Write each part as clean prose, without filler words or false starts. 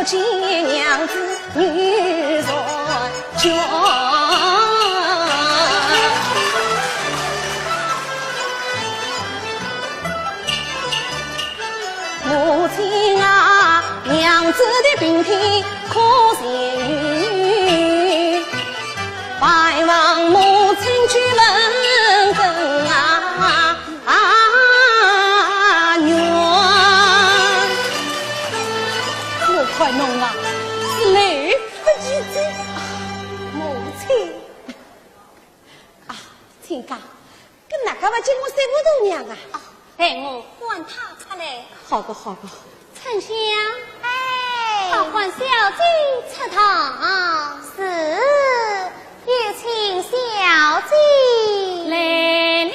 见娘子女若娟，母亲啊，娘子的病体可痊愈，拜望母亲去问根啊冤。我快弄啊，累不及子，母亲啊，亲家，跟哪个不见我三姑姑娘啊？带我唤他出来。好个好个，丞相，哎，召唤小姐出堂。是，有请小姐来了。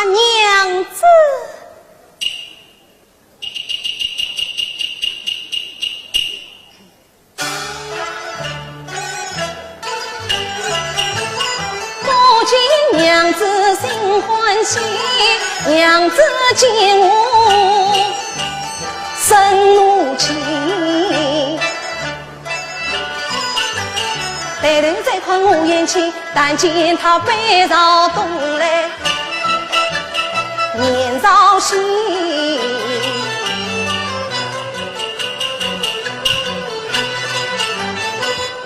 娘子，不见娘子心欢喜，娘子见我生怒气。待人在看我眼前，但见他背朝东来，年少时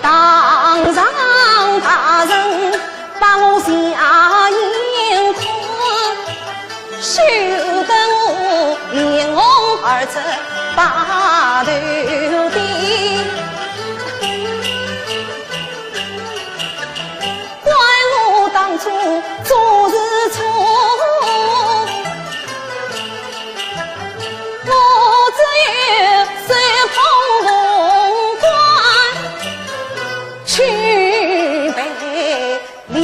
当上大人，把我下眼眶，羞得我脸红耳赤把头低。当初做事错，我只有手捧红冠去赔礼。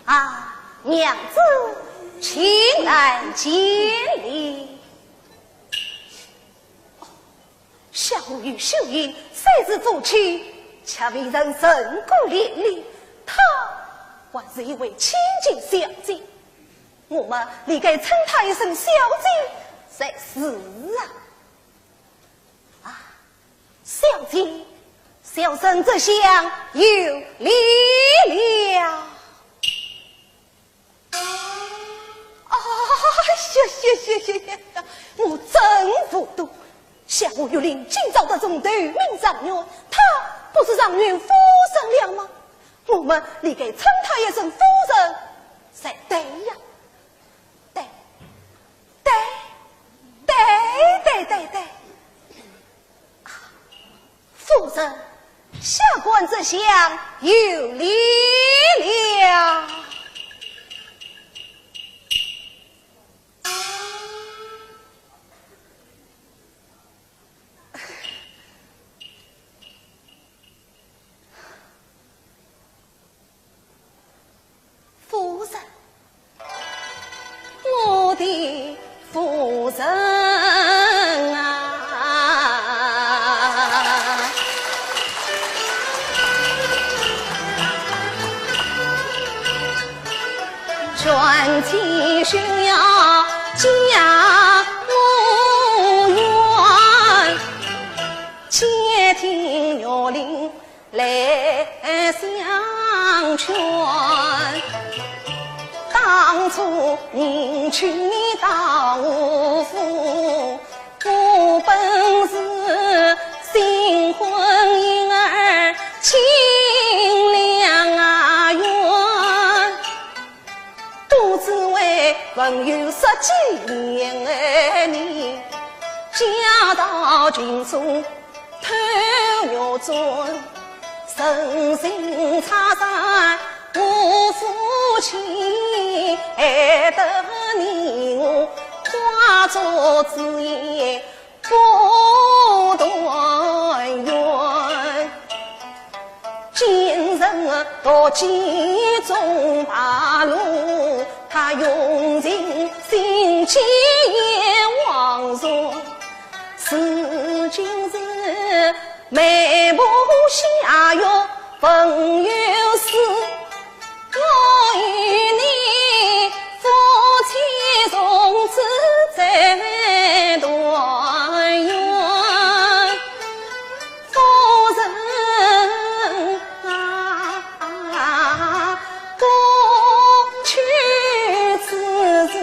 啊，娘子，请来见礼。小女秀英擅自做去，却为人身骨连理，她还是一位千金小姐，我们理该称她一声小姐才是啊！啊，小姐，小生这厢有礼了。谢，我真糊涂。下午有令今早的总督命上元，他不是上元夫生了吗？我们你给称他一声夫人才对呀。对对对对对对，夫人下官这厢有礼了。夫人，我的夫人啊，全体需要家无怨，且听岳林来相劝。当初您娶你当我夫，我本是新婚婴儿亲良缘，都只为文有10几年儿你家道群众偷肉尊，身心差山无夫妻，爱得你我化作子也不断缘。今日到集中大路，他用尽心机也忘说，是今日眉目下药本有事。我与你夫妻从此再断缘，夫人啊，过去此事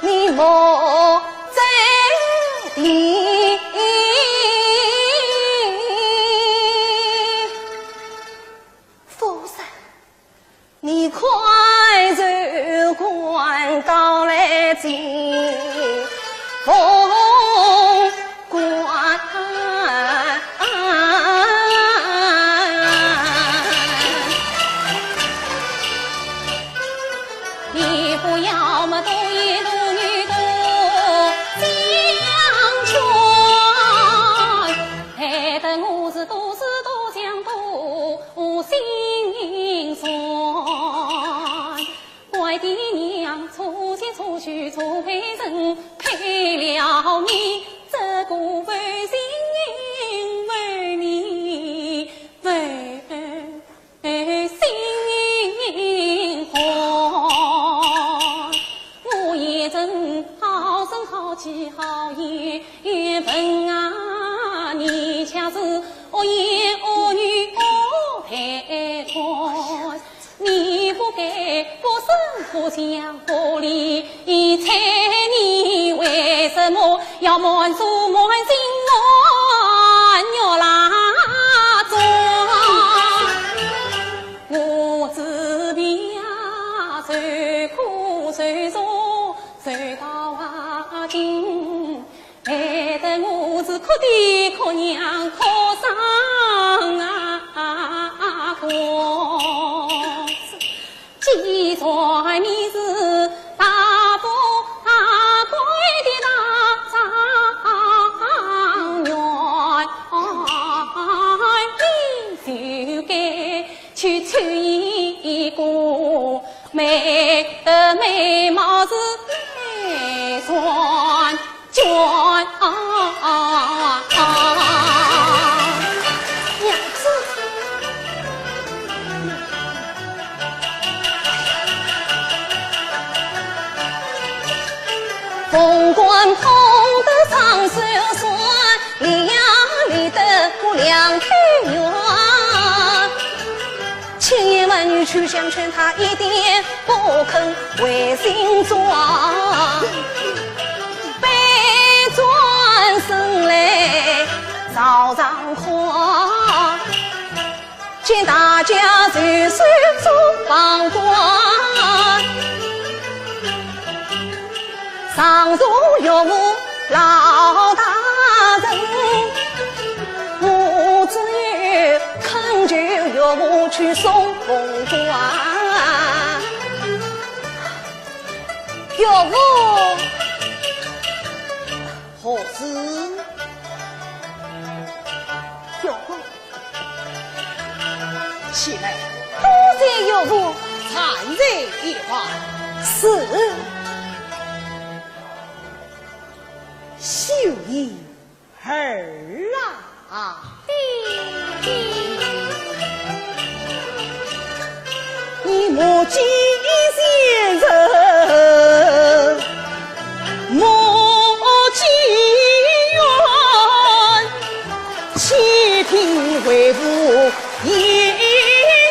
你莫再提。你快走关到来进凤关，你不要么多一多女多相劝，害得我是多事多想多心酸。怪爹娘出钱出去出配人，配了你这个为人为你为心欢。我也真好声好气好言缘分啊，你恰是恶言恶语恶陪穿。你不给不生不相不离，猜你为什么要满手满心乱要拉转？我自闭呀，受苦受zor受到啊尽，害得我是哭爹哭娘哭丧啊过。既算你是大富大贵的大丈人，你就该去娶一个美的美貌是美算娟娘子。凤冠捧得上手酸，离呀离得我两腿远。千言万语去相劝他，一点不肯违心转，悲转身来早上花。见大家随手做房官，上座有我老大人，我只有恳求有我去送凤冠，有我何事？有我起来，多谢有我参在一番。是。秀英儿啊，你莫急先人，莫急怨，且听为父言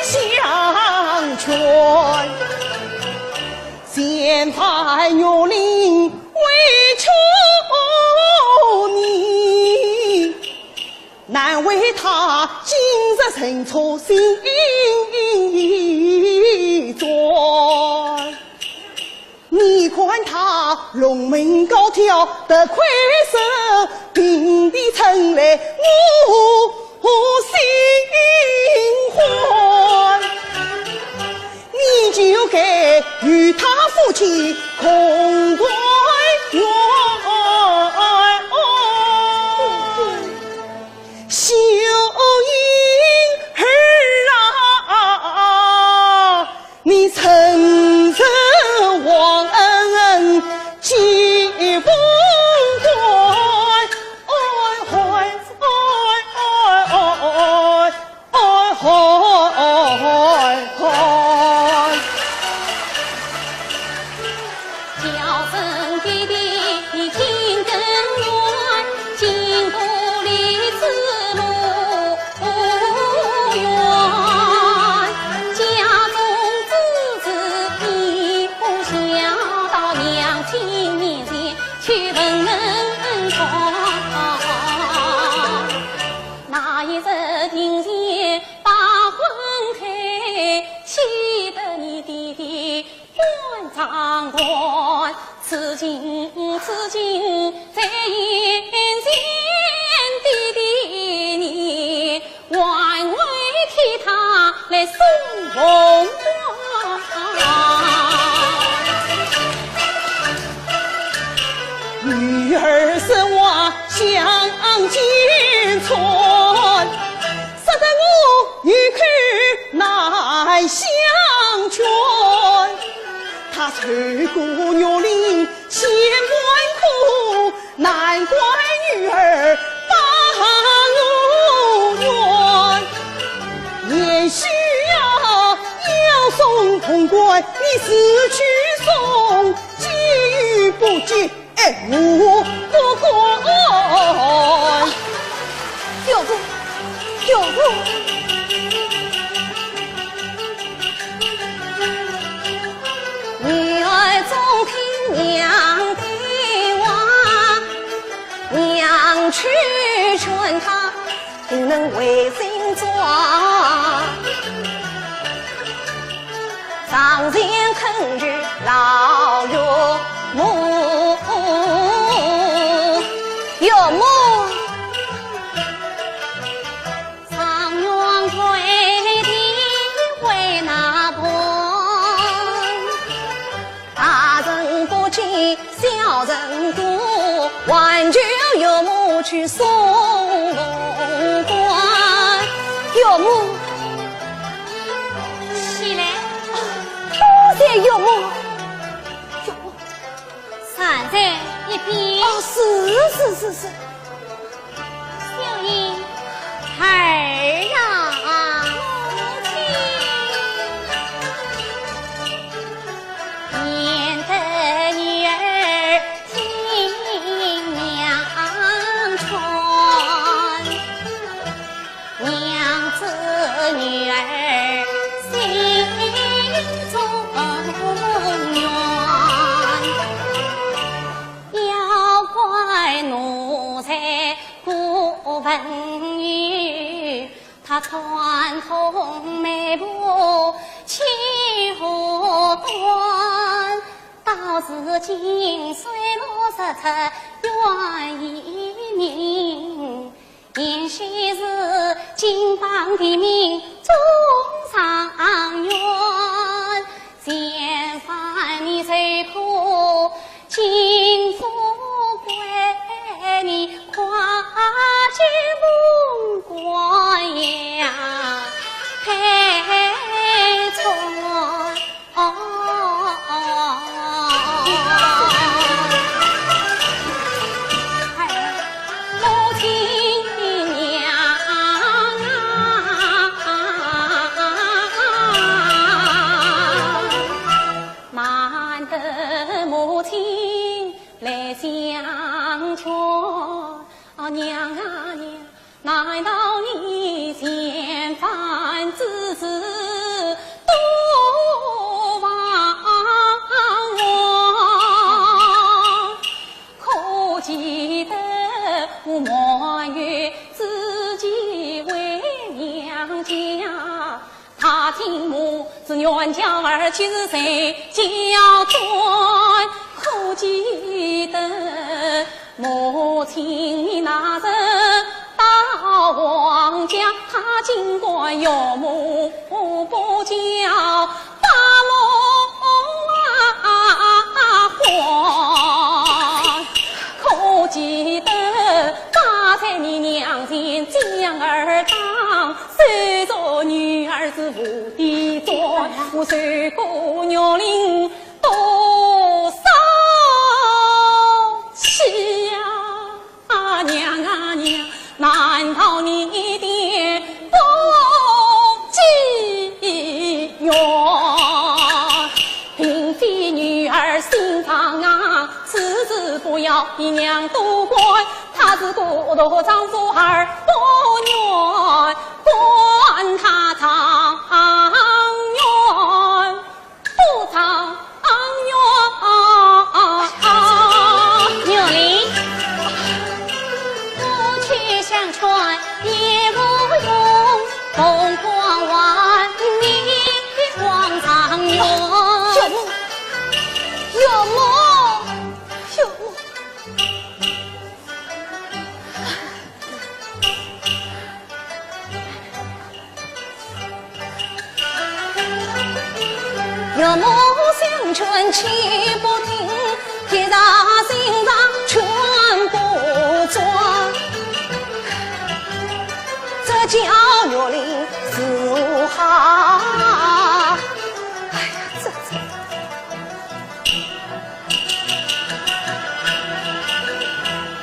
相劝。先凡有令为求你，难为他今日曾错心意转。你看他龙门高挑的魁首，平地称来我心欢。你就该与他夫妻共团圆。秀英儿啊，你曾受王恩结凤冠，长官，此情在眼前，弟弟你还未替他来送凤冠。女儿生我相见穿，杀得我欲去难相劝。他愁过玉林千万苦，难怪女儿把我怨。也需要送凤冠，你死去送，机遇不接，无不管。有功。女儿总听娘的话，娘去劝她，定能为心做。上前恳求老岳母，岳母上元规定为哪般？大人不见小人多，挽救岳母去送凤冠。岳母起来，多谢岳母。岳母站在一边。是。秀英儿啊，免得女儿听娘传，娘子女儿心中怨，要怪奴才不闻语，他传统美不气和端，到如今虽落实出原移民，延续是金榜题名中上元，前番你谁苦金富贵，你跨进文官呀黑川娘啊娘，难道你嫌饭之事多忘我？可记得我满月自己为娘家，他听母是冤家儿妻是谁叫转？可记得母亲你那日到王家，他尽管有母不教，把母还。可记得刚才你娘亲将儿当，虽说女儿是无底钻，我受过牛铃多少气呀！娘啊娘，难道你的不记缘？并非女儿心肠啊，此事不要你娘多管，她是过多丈夫儿不愿，管他长远不长远。牛铃相传也不用风光万里望长远。有梦。有梦相传气不停，铁打心脏全不转。这叫月令四好，哎呀，这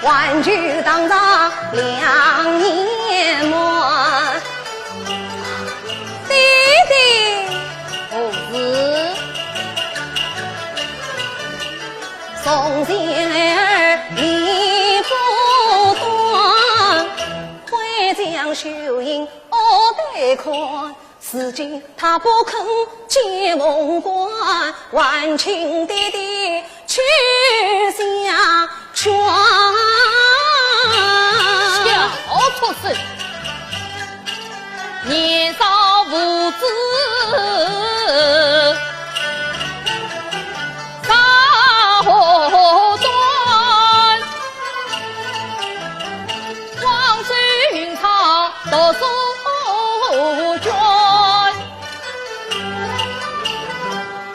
玩具当当2年满，弟弟不是宋仙儿礼不断，会将秀英我得看，如今他不肯接梦关，万情弟弟去下船。小畜生，年少无知，撒火端，黄水云草读书卷，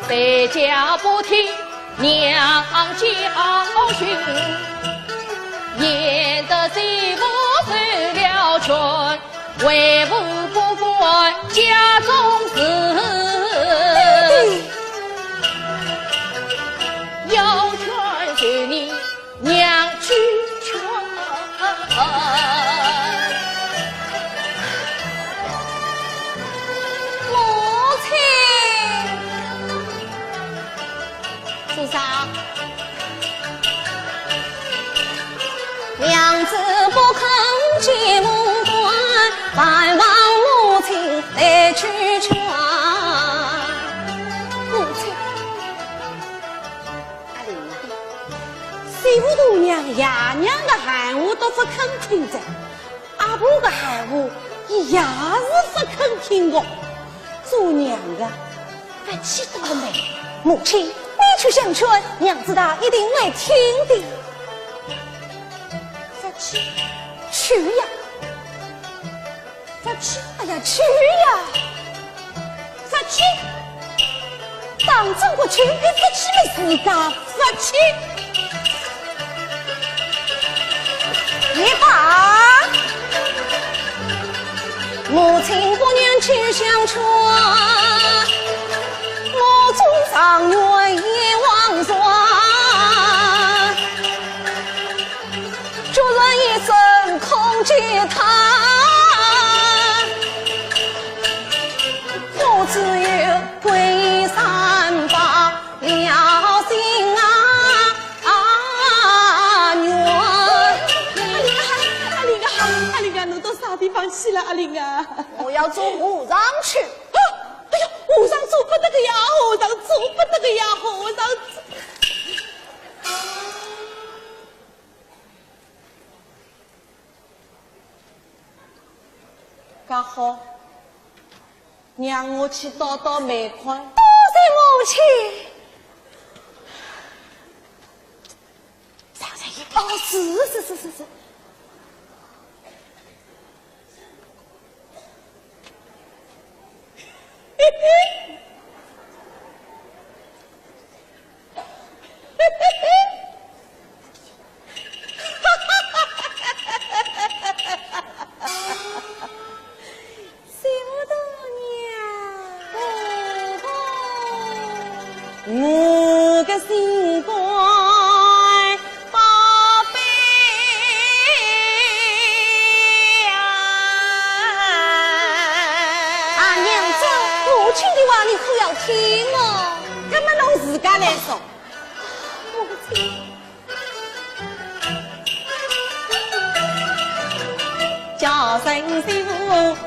在家不听娘教训，演得贼不受了权，为父不管家中事，有权是你娘去劝。母亲，是啥？娘子不肯接梦关，盼望母亲来去劝。母亲，阿玲啊，谁不度娘爷娘的喊话都不肯听着，阿婆的喊话伊也是不肯听我。做娘的，不气到了没？母亲，你去相劝，娘子她一定会听的。不去，去呀！不去，哎呀，去呀！不去，当真不去，你不去没自家，不去。你把母亲姑娘去相劝，我终上愿意忘算，主人一生空见他，我只有归三八了心啊！地方去了，阿玲啊！我要做和尚去。啊！哎呀，和尚做不得个呀，和尚做不得个呀，和尚。刚好，让我去倒倒煤块。多谢母亲。上山一哦，是。我的心肝宝贝呀！啊，娘子，母亲的话你可要听哦。干嘛弄自家来说？母亲，叫声媳妇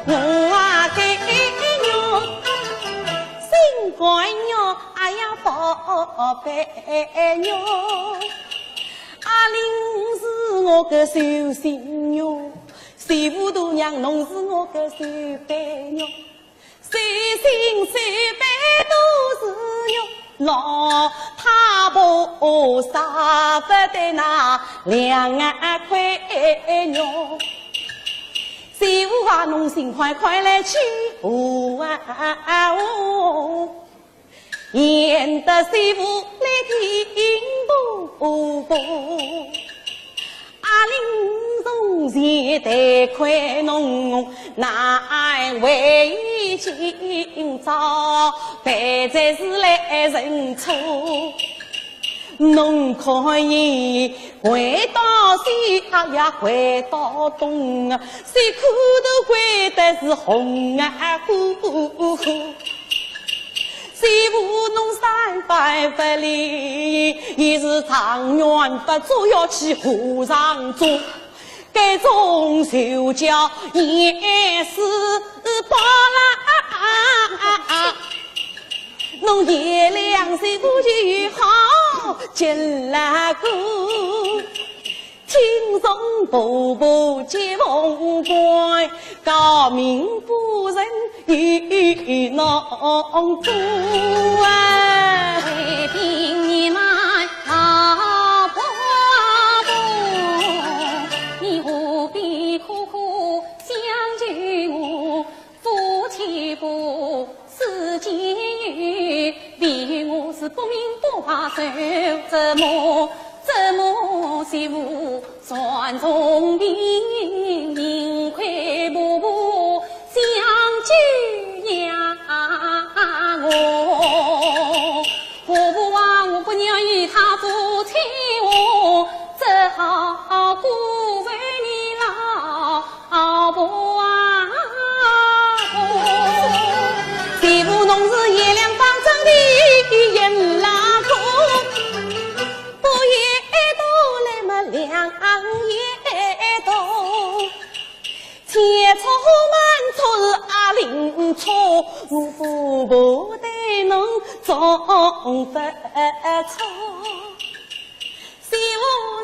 我啊给娘，心肝娘。哎呀，宝贝娘，阿玲是我个寿星娘，媳妇大娘侬是我个寿贝娘，寿星寿贝都是娘，老太婆舍不得那两眼亏娘。媳妇啊，侬尽快来娶我啊！演得媳妇来听婆婆，阿玲从前得亏侬，哪为今朝别再是来认错。侬可以回到西呀，回到东啊，谁苦头归的是红啊呼。媳妇侬三拜不离，亦是长远不做要去和尚做，该种手脚也是包啦。侬爷俩媳妇就好结了个，听从婆婆接凤冠，高明夫人与侬做啊！为凭你们老婆婆，你何必苦苦相救我？夫妻不是监狱，为我是不明不白受折磨。怎么媳妇算聪明，幸亏婆婆相救呀我。婆婆啊，我不让与他夫妻我，只好孤为你老婆啊。媳妇侬是月亮方正的眼拉公，不也都来么两也都，千错万错是阿玲错，我婆婆对侬总不错。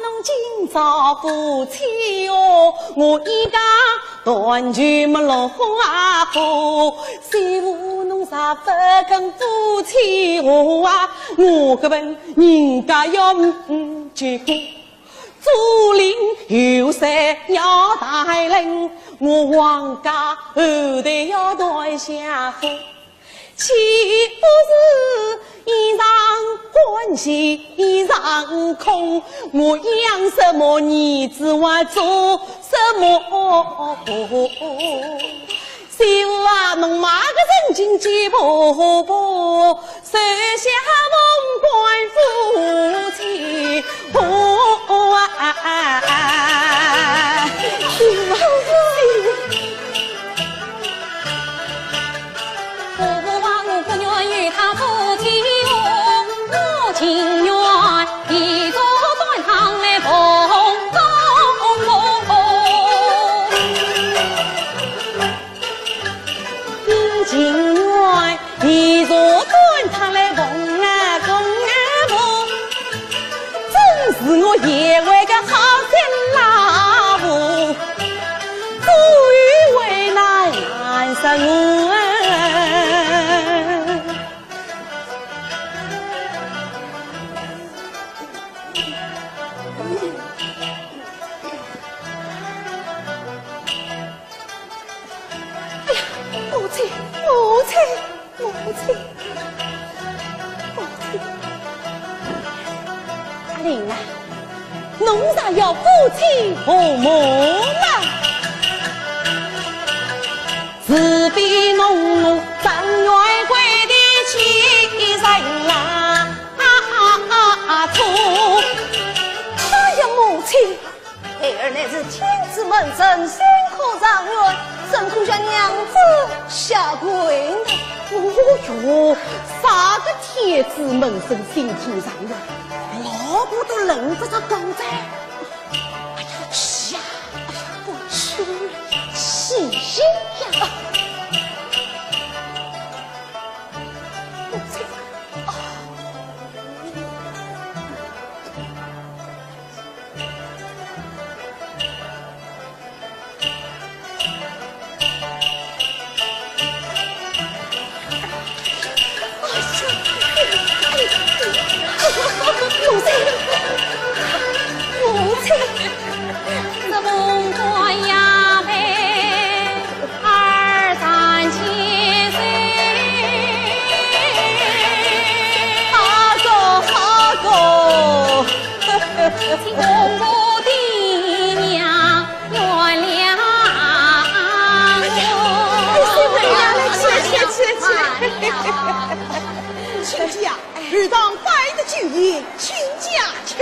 侬今朝夫妻哟，我一家断句没落花火。师傅侬啥不跟夫妻话啊？我个问人家要结果，竹林有山要带领，我王家后代要带下夫。岂不是衣裳关系衣裳空？我养什么儿子我做什么媳妇啊，侬马个人情结婆婆，手下凤冠夫妻婆啊！媳妇，不愿与他夫妻用，我情愿一座端堂来奉公，情愿一座端堂来奉公，真是我也为个好心老妇，终于为难难生我。阿玲啊，侬啥要夫妻和睦啦？自比侬张元贵的妻人啦，错！哎呀，母亲，儿乃是天子门生，辛苦张元，怎苦将娘子下跪呢？哦哟，啥个天子门生心天上人，老婆都认不着公仔。哎呀，气呀！哎呀，不吃气心呀！母亲啊！母亲，这凤冠呀呗，2、3千岁，好个，请公主的娘原谅我。亲家，日当拜的举业，亲家去。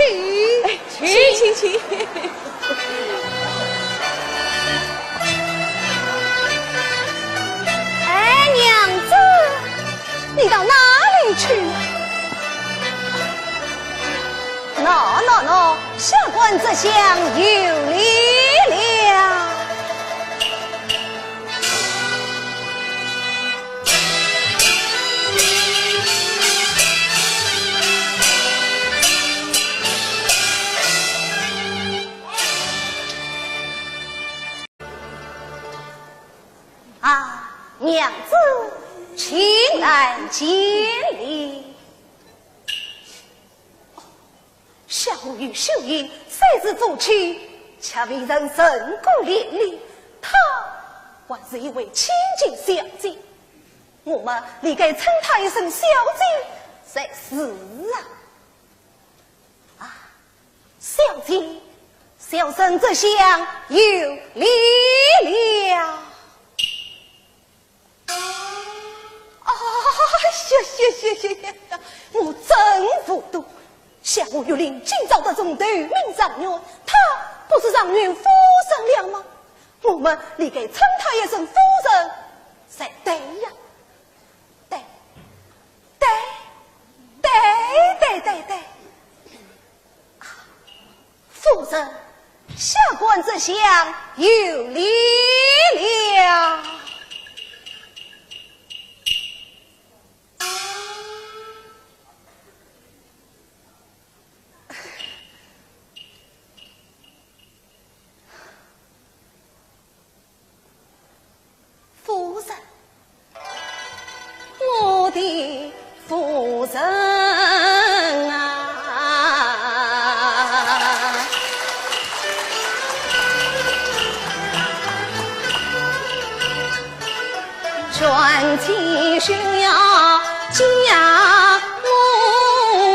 哎，娘子，你到哪里去？喏，下官这厢有礼了。啊，娘子，请来见礼。小玉秀英虽是做妻，却为人深谷连理，她还是一位千金小姐。我们理该称她一声小姐才是啊！小姐，小生这厢有礼了。谢，我真糊涂。下午有令今早的总督命上元，他不是上元夫人了吗？我们理该称他一声夫人才对呀！对，夫人，下官这厢有礼了。为兄要家无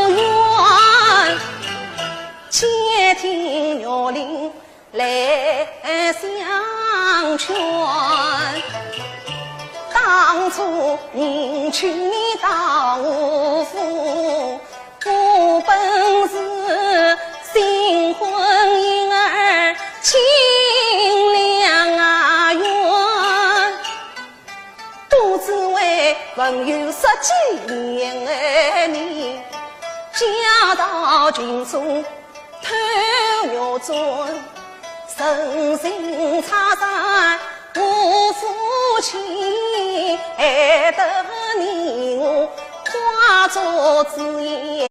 缘，且听岳林来相劝。当初您娶你当我夫，我本是新婚姻儿亲良缘，都只为文有10几年儿你嫁到军中偷肉尊，身心差山无夫妻，还得你我化作子言。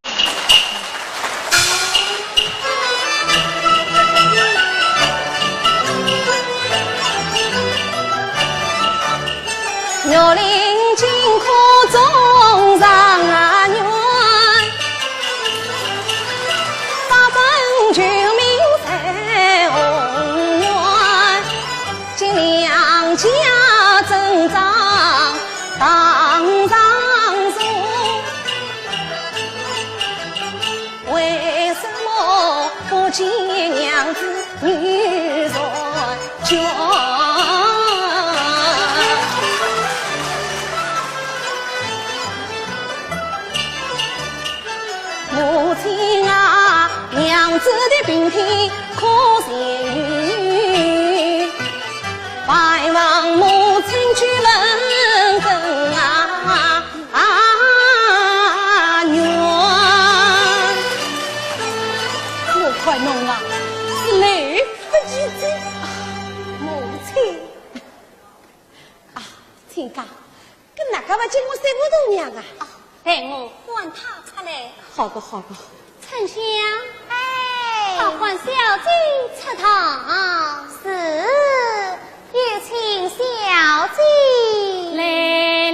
岳林金库中上元，大本救命在红元，今两家增长当上手，为什么不见娘子女人眷？母亲啊，娘子的病体可善愈，拜望母亲去问根缘。我快弄啊，是累不及子。母亲啊，亲家，跟哪个不见我三不多娘啊？待我唤他出来。好的，好的。丞相，哎，好唤小姐出堂。是，有请小姐来了。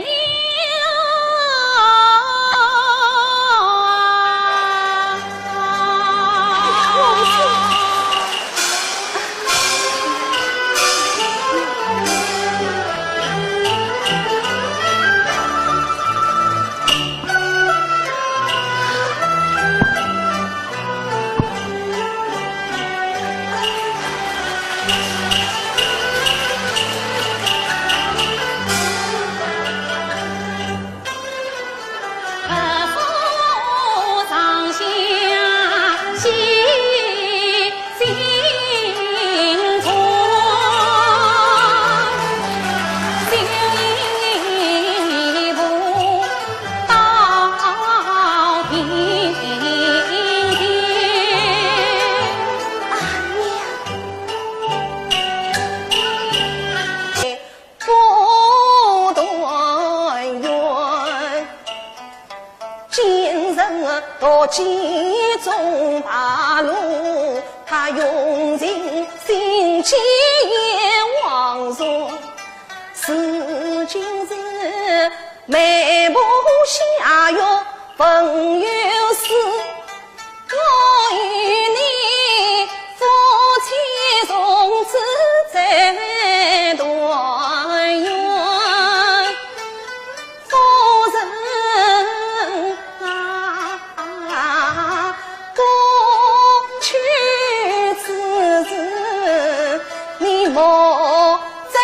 到集中大路，他用尽心机也望着，是就是眉目下药本有事，我与你夫妻从此再团圆。我在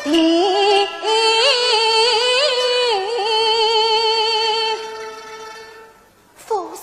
地，夫人，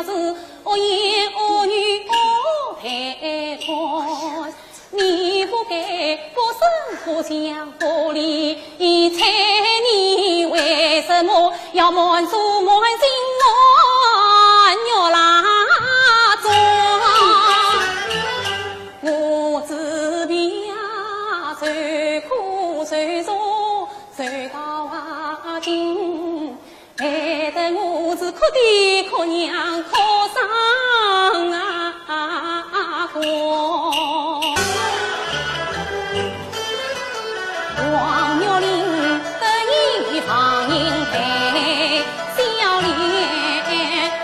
是恶言恶语恶陪穿，你不该不生不相不离，猜你为什么要瞒住瞒心我要拉庄？我自闭呀，受苦受zor受到啊尽，害得我是哭爹哭娘哭丧啊光。黄玉林得意放银杯，笑脸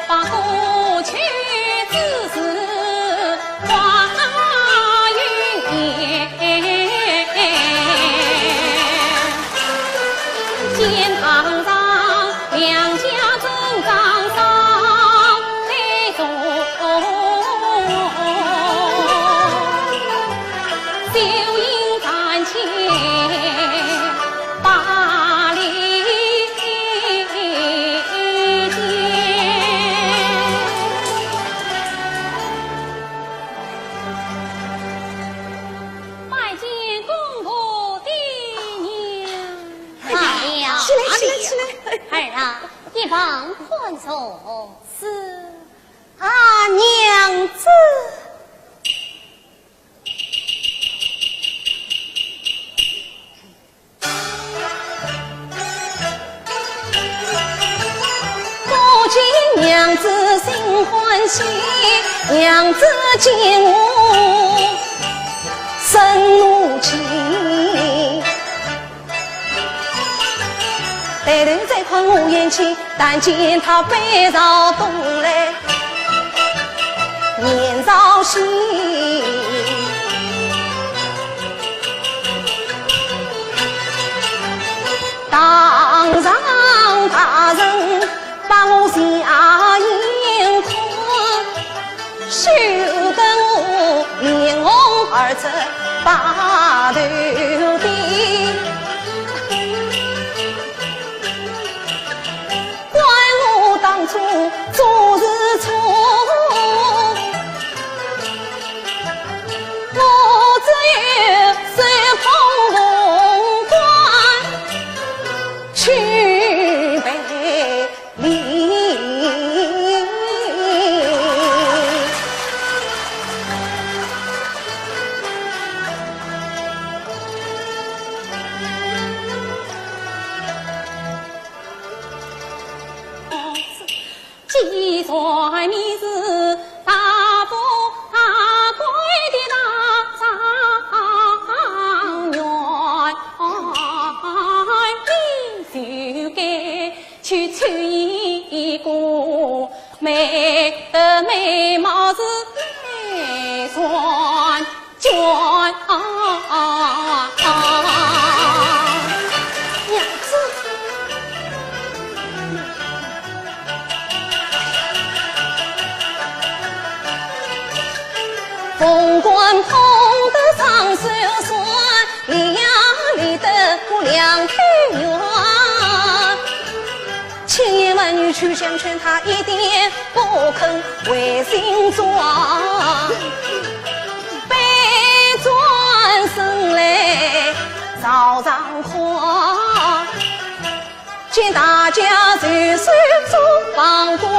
把过去之事化云烟。肩堂上两家正当上来坐，秀英暂且把礼见。拜见公婆爹娘。好了，起来！儿啊，一旁宽松。是娘子。不见娘子心欢喜，娘子见我生怒气。抬头再看我眼前，但见他背朝东来，面朝西。当上大人把我下眼眶，羞得我脸红耳赤把头低。怪我当初做事错，我只有手捧红冠去赔礼。既算你是大富大贵的大状元，你就该去穿一个美的美貌是美算卷。娘子，凤冠捧得上手酸，离呀离得我两腿软。千言万语去相劝，他一点不肯回心转。背转身来朝上夸，见大家就算做榜官。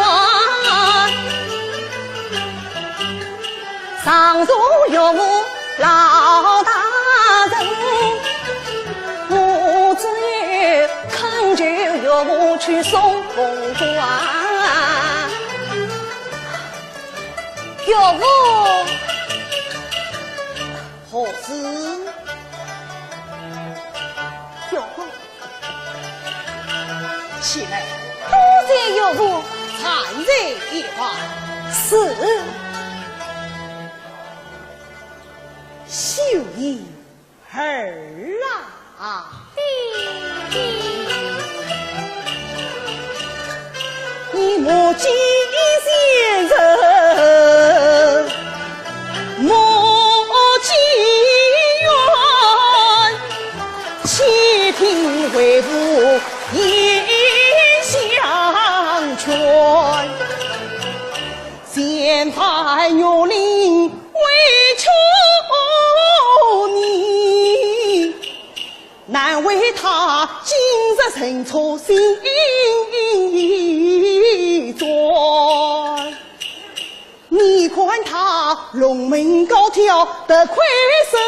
上座岳父老大人，我只有恳求岳父去送凤冠。岳父何事？岳父，起来，多谢岳父。参在一旁。是。秀英儿啊，你莫记先人，莫记冤，七品回府言相劝。现在玉林委屈你，难为他今日认错心转。你管他龙门高挑得亏身